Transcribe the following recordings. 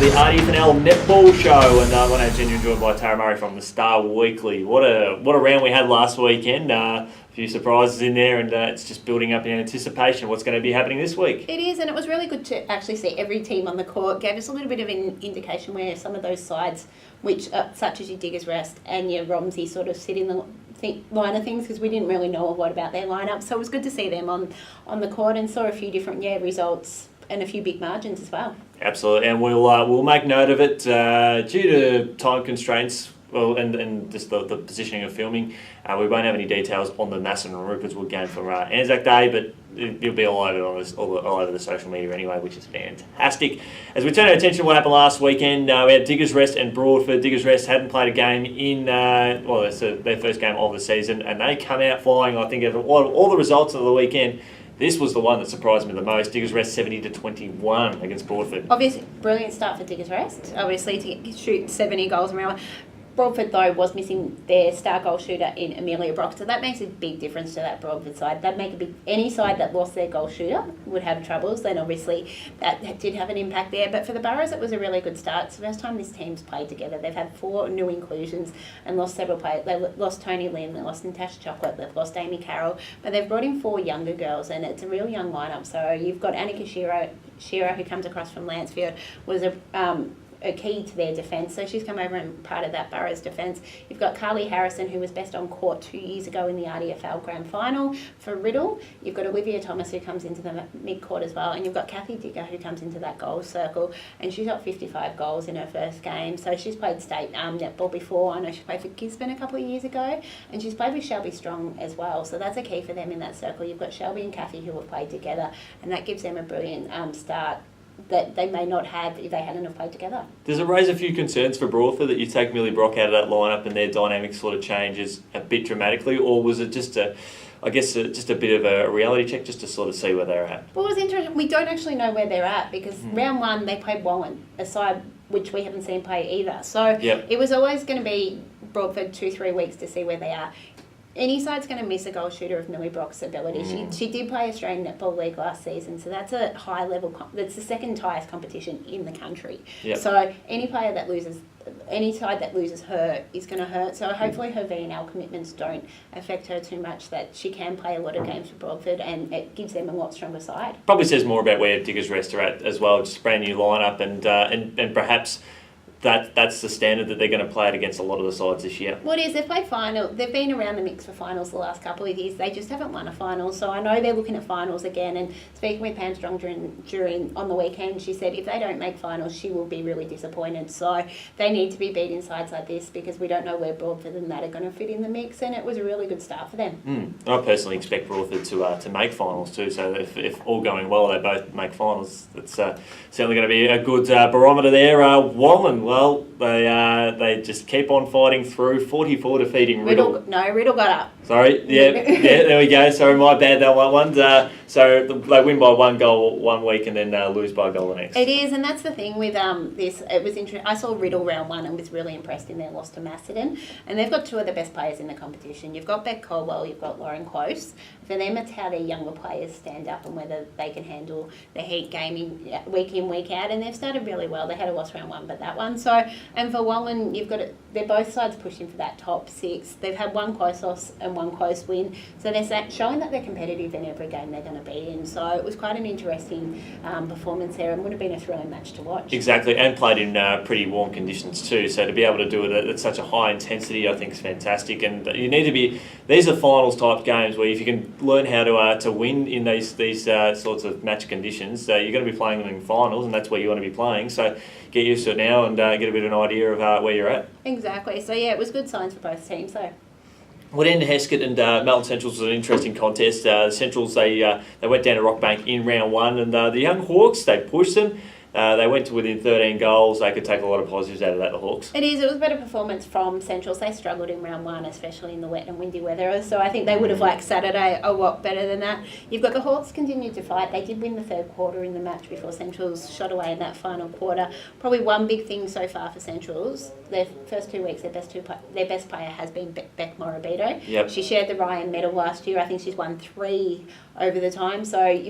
the RDFNL Netball Show, and my name's Jenny, joined by Tara Murray from the Star Weekly. What a round we had last weekend. A few surprises in there, and it's just building up in anticipation of what's going to be happening this week. It is, and it was really good to actually see every team on the court. Gave us a little bit of an indication where some of those sides, which such as your Diggers Rest and your Romsey, sort of sit in the line of things, because we didn't really know a lot about their lineup. So it was good to see them on the court, and saw a few different results and a few big margins as well. Absolutely, and we'll make note of it due to time constraints. Well, and just the positioning of filming, we won't have any details on the Masson and Rupert's Wood game for Anzac Day, but it'll be all over the social media anyway, which is fantastic. As we turn our attention to what happened last weekend, we had Diggers Rest and Broadford. Diggers Rest hadn't played a game in, it's their first game of the season, and they come out flying. I think of all the results of the weekend, this was the one that surprised me the most. Diggers Rest 70-21 against Broadford. Obviously, brilliant start for Diggers Rest. Obviously, to shoot 70 goals around. Broadford, though, was missing their star goal shooter in Amelia Brock, so that makes a big difference to that Broadford side. That'd make any side that lost their goal shooter would have troubles. Then obviously that did have an impact there. But for the Burrows, it was a really good start. It's the first time this team's played together. They've had 4 new inclusions and lost several players. They lost Tony Lynn, they lost Natasha Chocolate, they've lost Amy Carroll, but they've brought in 4 younger girls, and it's a real young lineup. So you've got Annika Shearer, who comes across from Lancefield, was a key to their defence, so she's come over and part of that Burrows defence. You've got Carly Harrison, who was best on court 2 years ago in the RDFL Grand Final for Riddle. You've got Olivia Thomas, who comes into the mid-court as well, and you've got Kathy Digger, who comes into that goal circle, and she's got 55 goals in her first game. So she's played state netball before. I know she played for Gisborne a couple of years ago, and she's played with Shelby Strong as well, so that's a key for them in that circle. You've got Shelby and Kathy, who have played together, and that gives them a brilliant start that they may not have if they hadn't have played together. Does it raise a few concerns for Broadford that you take Millie Brock out of that lineup and their dynamic sort of changes a bit dramatically, or was it just just a bit of a reality check just to sort of see where they're at? Well, it was interesting. We don't actually know where they're at, because round 1 they played Wallen, a side which we haven't seen play either. So It was always going to be Broadford 2-3 weeks to see where they are. Any side's going to miss a goal shooter of Millie Brock's ability. She did play Australian Netball League last season, so that's a high level. That's the second highest competition in the country. So any side that loses her is going to hurt. So hopefully her VNL commitments don't affect her too much, that she can play a lot of games for Broadford, and it gives them a lot stronger side. Probably says more about where Diggers Rest are at as well. Just a brand new lineup, and perhaps that's the standard that they're going to play it against a lot of the sides this year. Well, it is. They've played final. They've been around the mix for finals the last couple of years. They just haven't won a final. So I know they're looking at finals again. And speaking with Pam Strong during on the weekend, she said if they don't make finals, she will be really disappointed. So they need to be beating sides like this, because we don't know where Broadford and that are going to fit in the mix. And it was a really good start for them. I personally expect Broadford to make finals too. So if all going well, they both make finals. It's certainly going to be a good barometer there. Wallen, well, they just keep on fighting through. 44 defeating Riddle. Riddle got up. Sorry, there we go. Sorry, my bad, that one. So they win by 1 goal 1 week and then lose by a goal the next. It is, and that's the thing with this. It was interesting. I saw Riddle round 1 and was really impressed in their loss to Macedon. And they've got 2 of the best players in the competition. You've got Beck Colwell, you've got Lauren Close. For them, it's how their younger players stand up and whether they can handle the heat game week in, week out. And they've started really well. They had a loss round 1, but that one. So, and for Wallen, they're both sides pushing for that top 6. They've had 1 close loss and 1 close win. So they're showing that they're competitive in every game they're going to be in. So it was quite an interesting performance there, and would have been a thrilling match to watch. Exactly, and played in pretty warm conditions too. So to be able to do it at such a high intensity, I think is fantastic. And you need to be. These are finals type games where if you can learn how to win in these sorts of match conditions, you're going to be playing them in finals, and that's where you want to be playing. So get used to it now and get a bit of an idea of where you're at. Exactly. So yeah, it was good signs for both teams though. Well, then Heskett and Melton Centrals was an interesting contest. The Centrals, they went down to Rockbank in round 1, and the young Hawks, they pushed them. They went to within 13 goals. They could take a lot of positives out of that, the Hawks. It was a better performance from Centrals. They struggled in round 1, especially in the wet and windy weather. So I think they would have liked Saturday a lot better than that. You've got the Hawks continued to fight. They did win the 3rd quarter in the match before Centrals shot away in that final quarter. Probably one big thing so far for Centrals, their first 2 weeks, their best player has been Beck Morabito. Yep. She shared the Ryan medal last year. I think she's won 3 over the time. So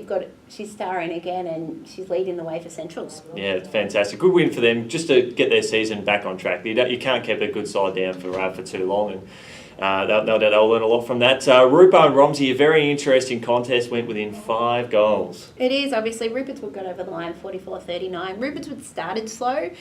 she's starring again, and she's leading the way for Centrals. Centrals. Yeah, it's fantastic. Good win for them, just to get their season back on track. You can't keep a good side down for too long, and they'll learn a lot from that. Rupa and Romsey, a very interesting contest, went within 5 goals. It is, obviously. Rupert's Wood got over the line 44-39. Rupert's Wood started slow.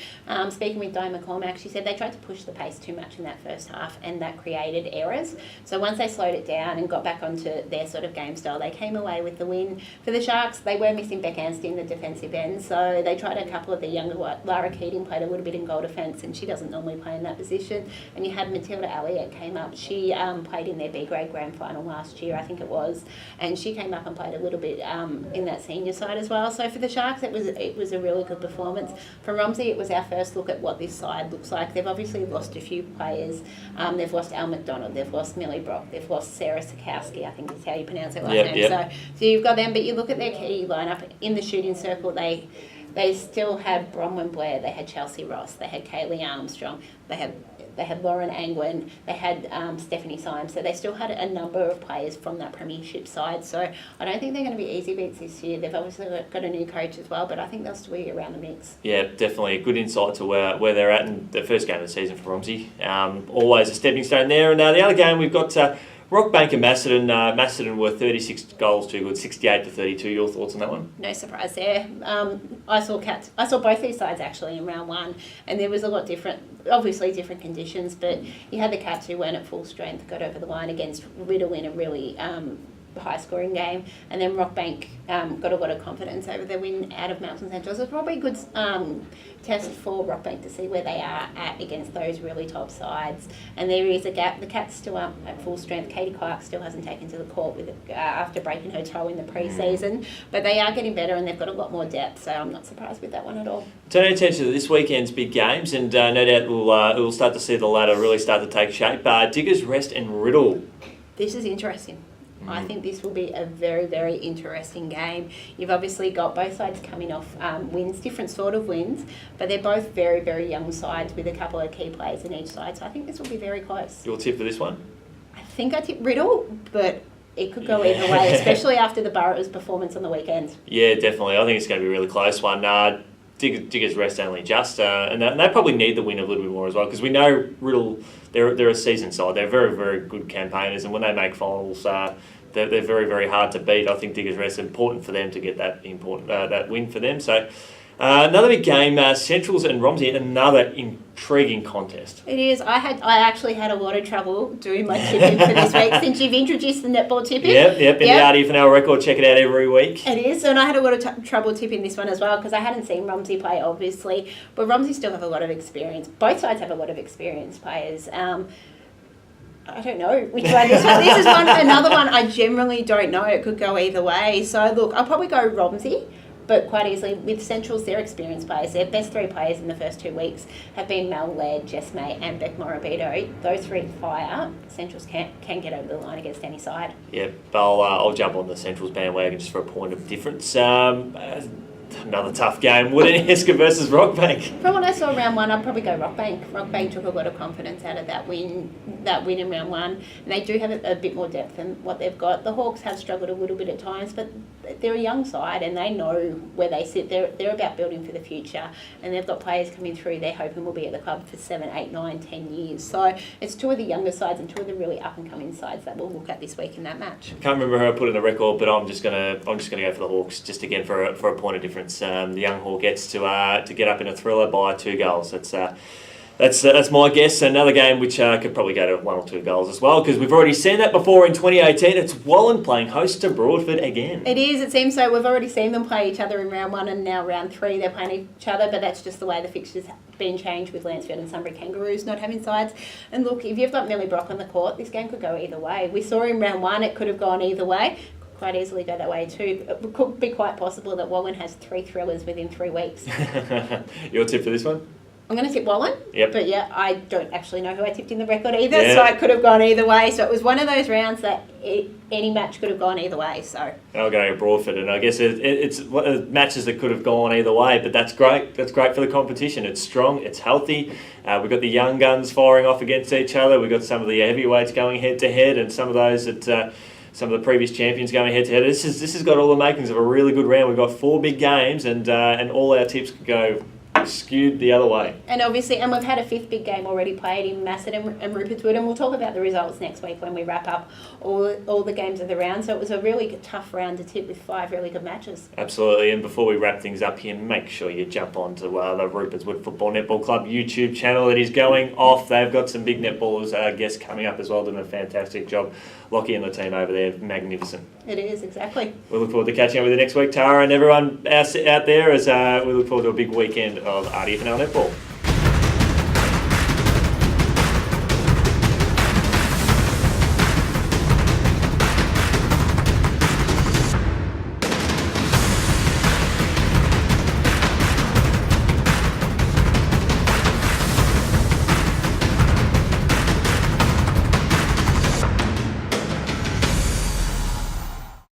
Speaking with Di McCormack, she said they tried to push the pace too much in that first half, and that created errors. So once they slowed it down and got back onto their sort of game style, they came away with the win. For the Sharks, they were missing Beck Anstey in the defensive end, so they tried a couple of the younger ones. Lara Keating played a little bit in goal defence, and she doesn't normally play in that position. And you had Matilda Elliott came up. She played in their B-grade grand final last year, I think it was, and she came up and played a little bit in that senior side as well. So for the Sharks, it was a really good performance. For Romsey, it was our first look at what this side looks like. They've obviously lost a few players. They've lost Al McDonald, they've lost Millie Brock, they've lost Sarah Sikowski, I think is how you pronounce her last name. Yep. So you've got them, but you look at their key lineup in the shooting circle. They still had Bronwyn Blair, they had Chelsea Ross, they had Kaylee Armstrong, they had Lauren Angwin, they had Stephanie Symes, so they still had a number of players from that premiership side. So I don't think they're going to be easy beats this year. They've obviously got a new coach as well, but I think they'll still be around the mix. Yeah, definitely a good insight to where they're at in the first game of the season for Romsey. Always a stepping stone there. And the other game we've got Rockbank and Macedon. Macedon were 36 goals too good, 68-32. Your thoughts on that one? No surprise there. I saw both these sides actually in round one, and there was a lot different, obviously different conditions, but you had the Cats who weren't at full strength, got over the line against Riddle in a really high scoring game, and then Rockbank got a lot of confidence over their win out of Mountain Central. So it's probably a good test for Rockbank to see where they are at against those really top sides. And there is a gap. The Cats still aren't at full strength. Katie Clark still hasn't taken to the court with after breaking her toe in the pre-season, but they are getting better and they've got a lot more depth, so I'm not surprised with that one at all. Turning attention to this weekend's big games, and no doubt we'll start to see the ladder really start to take shape. Diggers Rest and Riddle. This is interesting. I think this will be a very, very interesting game. You've obviously got both sides coming off wins, different sort of wins, but they're both very, very young sides with a couple of key players in each side. So I think this will be very close. Your tip for this one? I think I tip Riddle, but it could go either way, especially after the Burrows' performance on the weekend. Yeah, definitely. I think it's going to be a really close one. Diggers Rest only just, and they probably need the win a little bit more as well, because we know Riddle, they're a seasoned side. They're very, very good campaigners, and when they make finals, they're very, very hard to beat. I think Diggers Rest is important for them to get that win for them. So another big game, Centrals and Romsey, another intriguing contest. It is. I actually had a lot of trouble doing my tipping for this week since you've introduced the netball tipping. Yep, in the RDFNL record, check it out every week. It is, and I had a lot of trouble tipping this one as well because I hadn't seen Romsey play, obviously, but Romsey still have a lot of experience. Both sides have a lot of experienced players. I don't know which one this one. This is another one I generally don't know. It could go either way. So look, I'll probably go Romsey, but quite easily with Centrals, their experienced players. Their best 3 players in the first 2 weeks have been Mel Laird, Jess May and Beck Morabito. Those 3 fire. Centrals can get over the line against any side. Yep, I'll jump on the Centrals bandwagon just for a point of difference. Another tough game. Wooden-Esker versus Rockbank. From what I saw round one, I'd probably go Rockbank. Rockbank took a lot of confidence out of that win in round one. And they do have a bit more depth than what they've got. The Hawks have struggled a little bit at times, but they're a young side and they know where they sit. They're about building for the future. And they've got players coming through. They're hoping will be at the club for 7, 8, 9, 10 years. So it's 2 of the younger sides and 2 of the really up-and-coming sides that we'll look at this week in that match. Can't remember who I put in the record, but I'm just gonna go for the Hawks just again for a point of difference. The young Hawk gets to get up in a thriller by 2 goals. That's my guess. Another game which could probably go to 1 or 2 goals as well, because we've already seen that before in 2018. It's Wallen playing host to Broadford again. It is. It seems so. We've already seen them play each other in round 1 and now round 3 they're playing each other, but that's just the way the fixtures have been changed with Lansfield and Sunbury Kangaroos not having sides. And look, if you've got Millie Brock on the court, this game could go either way. We saw in round 1 it could have gone either way. Quite easily go that way too. It could be quite possible that Wallen has 3 thrillers within 3 weeks. Your tip for this one? I'm going to tip Wallen. Yep. But yeah, I don't actually know who I tipped in the record either, so it could have gone either way. So it was one of those rounds that any match could have gone either way. So I'll go to Broadford, and I guess it's matches that could have gone either way, but that's great. That's great for the competition. It's strong, it's healthy. We've got the young guns firing off against each other. We've got some of the heavyweights going head to head, and some of those that some of the previous champions going head to head. This has got all the makings of a really good round. We've got 4 big games, and all our tips could go skewed the other way. And obviously, and we've had a 5th big game already played in Masset and Rupert's Wood, and we'll talk about the results next week when we wrap up all the games of the round. So it was a really tough round to tip with 5 really good matches. Absolutely, and before we wrap things up here, make sure you jump onto the Rupert's Wood Football Netball Club YouTube channel. It is going off. They've got some big netballers guests coming up as well, doing a fantastic job. Lockie and the team over there, magnificent. It is, exactly. We look forward to catching up with you next week, Tara, and everyone out there as we look forward to a big weekend of RDFNL Netball.